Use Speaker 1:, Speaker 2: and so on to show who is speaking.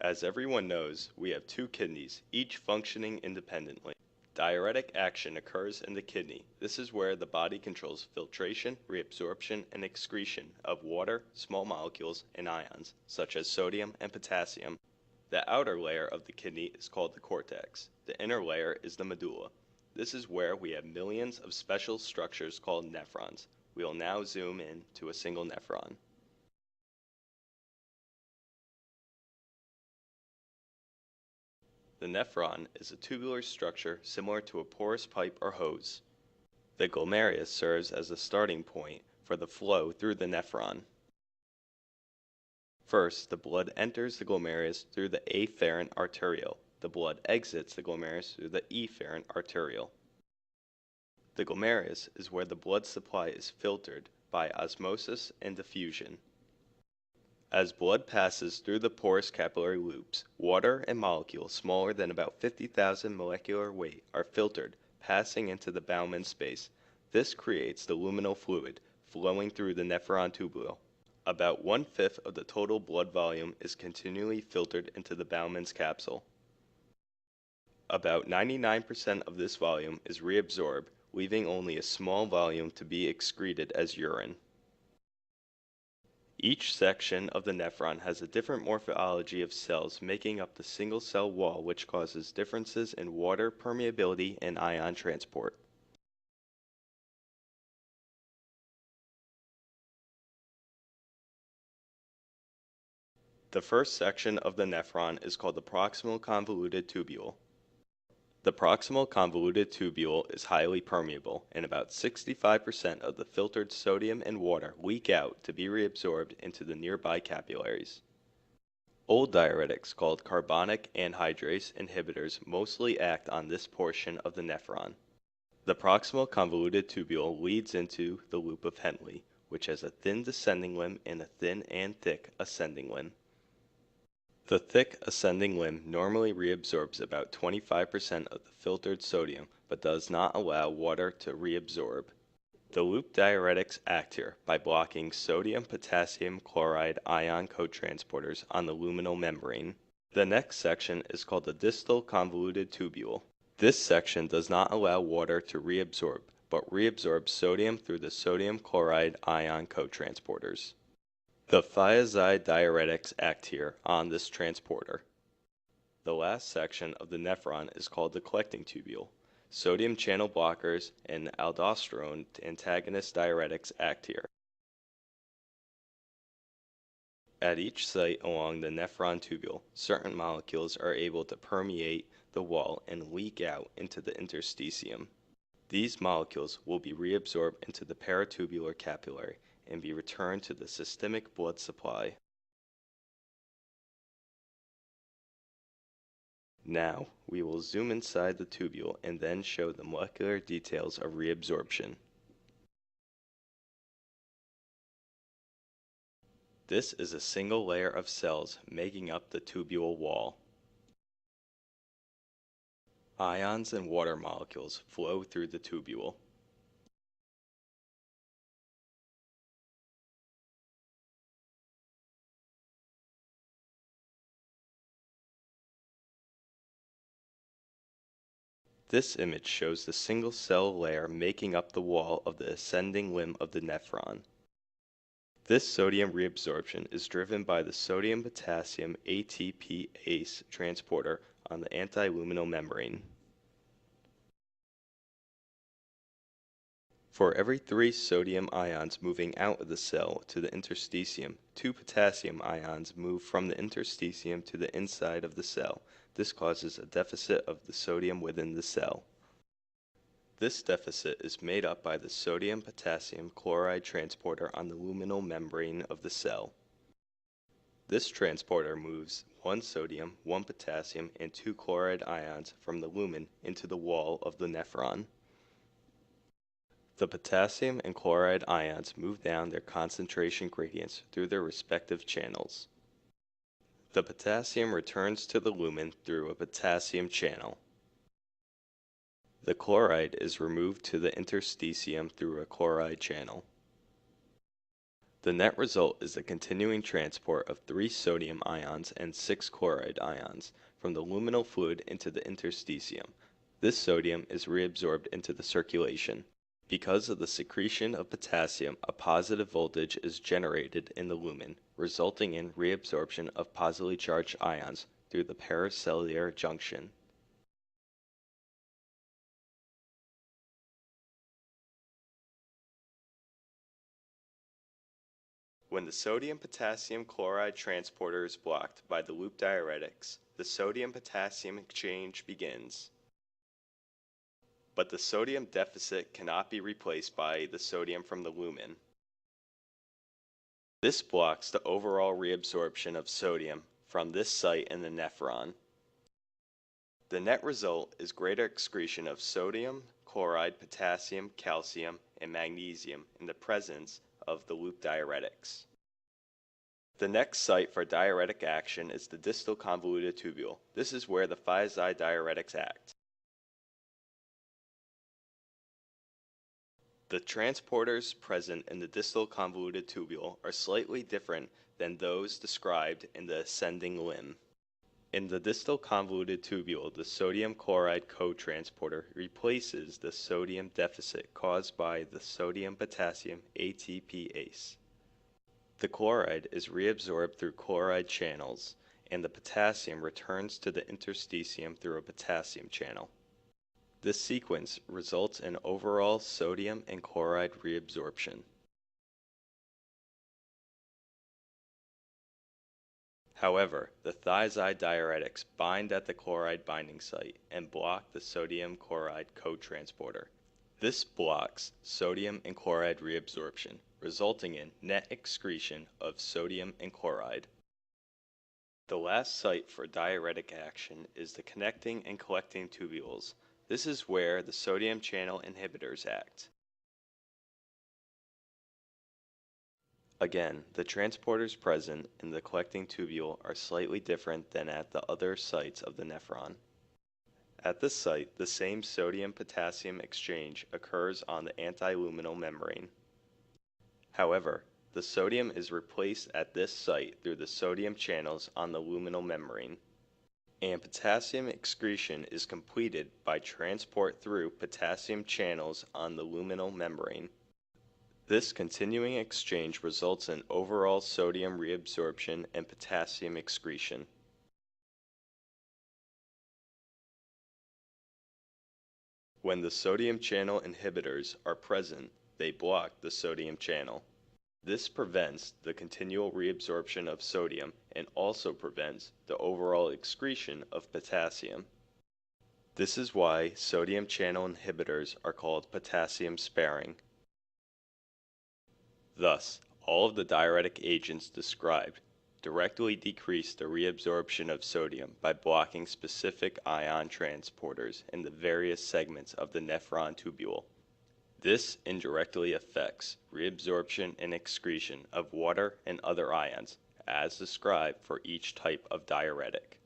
Speaker 1: As everyone knows, we have two kidneys, each functioning independently. Diuretic action occurs in the kidney. This is where the body controls filtration, reabsorption, and excretion of water, small molecules, and ions, such as sodium and potassium. The outer layer of the kidney is called the cortex. The inner layer is the medulla. This is where we have millions of special structures called nephrons. We will now zoom in to a single nephron. The nephron is a tubular structure similar to a porous pipe or hose. The glomerulus serves as a starting point for the flow through the nephron. First, the blood enters the glomerulus through the afferent arteriole. The blood exits the glomerulus through the efferent arteriole. The glomerulus is where the blood supply is filtered by osmosis and diffusion. As blood passes through the porous capillary loops, water and molecules smaller than about 50,000 molecular weight are filtered, passing into the Bowman space. This creates the luminal fluid flowing through the nephron tubule. About 1/5 of the total blood volume is continually filtered into the Bowman's capsule. About 99% of this volume is reabsorbed, leaving only a small volume to be excreted as urine. Each section of the nephron has a different morphology of cells making up the single-cell wall, which causes differences in water permeability and ion transport. The first section of the nephron is called the proximal convoluted tubule. The proximal convoluted tubule is highly permeable, and about 65% of the filtered sodium and water leak out to be reabsorbed into the nearby capillaries. Old diuretics called carbonic anhydrase inhibitors mostly act on this portion of the nephron. The proximal convoluted tubule leads into the loop of Henle, which has a thin descending limb and a thin and thick ascending limb. The thick ascending limb normally reabsorbs about 25% of the filtered sodium, but does not allow water to reabsorb. The loop diuretics act here by blocking sodium-potassium chloride ion cotransporters on the luminal membrane. The next section is called the distal convoluted tubule. This section does not allow water to reabsorb, but reabsorbs sodium through the sodium chloride ion cotransporters. The thiazide diuretics act here on this transporter. The last section of the nephron is called the collecting tubule. Sodium channel blockers and aldosterone antagonist diuretics act here. At each site along the nephron tubule, certain molecules are able to permeate the wall and leak out into the interstitium. These molecules will be reabsorbed into the paratubular capillary and be returned to the systemic blood supply. Now, we will zoom inside the tubule and then show the molecular details of reabsorption. This is a single layer of cells making up the tubule wall. Ions and water molecules flow through the tubule. This image shows the single-cell layer making up the wall of the ascending limb of the nephron. This sodium reabsorption is driven by the sodium-potassium ATPase transporter on the antiluminal membrane. For every 3 sodium ions moving out of the cell to the interstitium, 2 potassium ions move from the interstitium to the inside of the cell. This causes a deficit of the sodium within the cell. This deficit is made up by the sodium-potassium chloride transporter on the luminal membrane of the cell. This transporter moves 1 sodium, 1 potassium, and 2 chloride ions from the lumen into the wall of the nephron. The potassium and chloride ions move down their concentration gradients through their respective channels. The potassium returns to the lumen through a potassium channel. The chloride is removed to the interstitium through a chloride channel. The net result is the continuing transport of 3 sodium ions and 6 chloride ions from the luminal fluid into the interstitium. This sodium is reabsorbed into the circulation. Because of the secretion of potassium, a positive voltage is generated in the lumen, resulting in reabsorption of positively charged ions through the paracellular junction. When the sodium-potassium chloride transporter is blocked by the loop diuretics, the sodium-potassium exchange begins. But the sodium deficit cannot be replaced by the sodium from the lumen. This blocks the overall reabsorption of sodium from this site in the nephron. The net result is greater excretion of sodium, chloride, potassium, calcium, and magnesium in the presence of the loop diuretics. The next site for diuretic action is the distal convoluted tubule. This is where the thiazide-diuretics act. The transporters present in the distal convoluted tubule are slightly different than those described in the ascending limb. In the distal convoluted tubule, the sodium chloride cotransporter replaces the sodium deficit caused by the sodium-potassium ATPase. The chloride is reabsorbed through chloride channels, and the potassium returns to the interstitium through a potassium channel. This sequence results in overall sodium and chloride reabsorption. However, the thiazide-diuretics bind at the chloride binding site and block the sodium chloride cotransporter. This blocks sodium and chloride reabsorption, resulting in net excretion of sodium and chloride. The last site for diuretic action is the connecting and collecting tubules. This is where the sodium channel inhibitors act. Again, the transporters present in the collecting tubule are slightly different than at the other sites of the nephron. At this site, the same sodium-potassium exchange occurs on the antiluminal membrane. However, the sodium is replaced at this site through the sodium channels on the luminal membrane, and potassium excretion is completed by transport through potassium channels on the luminal membrane. This continuing exchange results in overall sodium reabsorption and potassium excretion. When the sodium channel inhibitors are present, they block the sodium channel. This prevents the continual reabsorption of sodium and also prevents the overall excretion of potassium. This is why sodium channel inhibitors are called potassium sparing. Thus, all of the diuretic agents described directly decrease the reabsorption of sodium by blocking specific ion transporters in the various segments of the nephron tubule. This indirectly affects reabsorption and excretion of water and other ions, as described for each type of diuretic.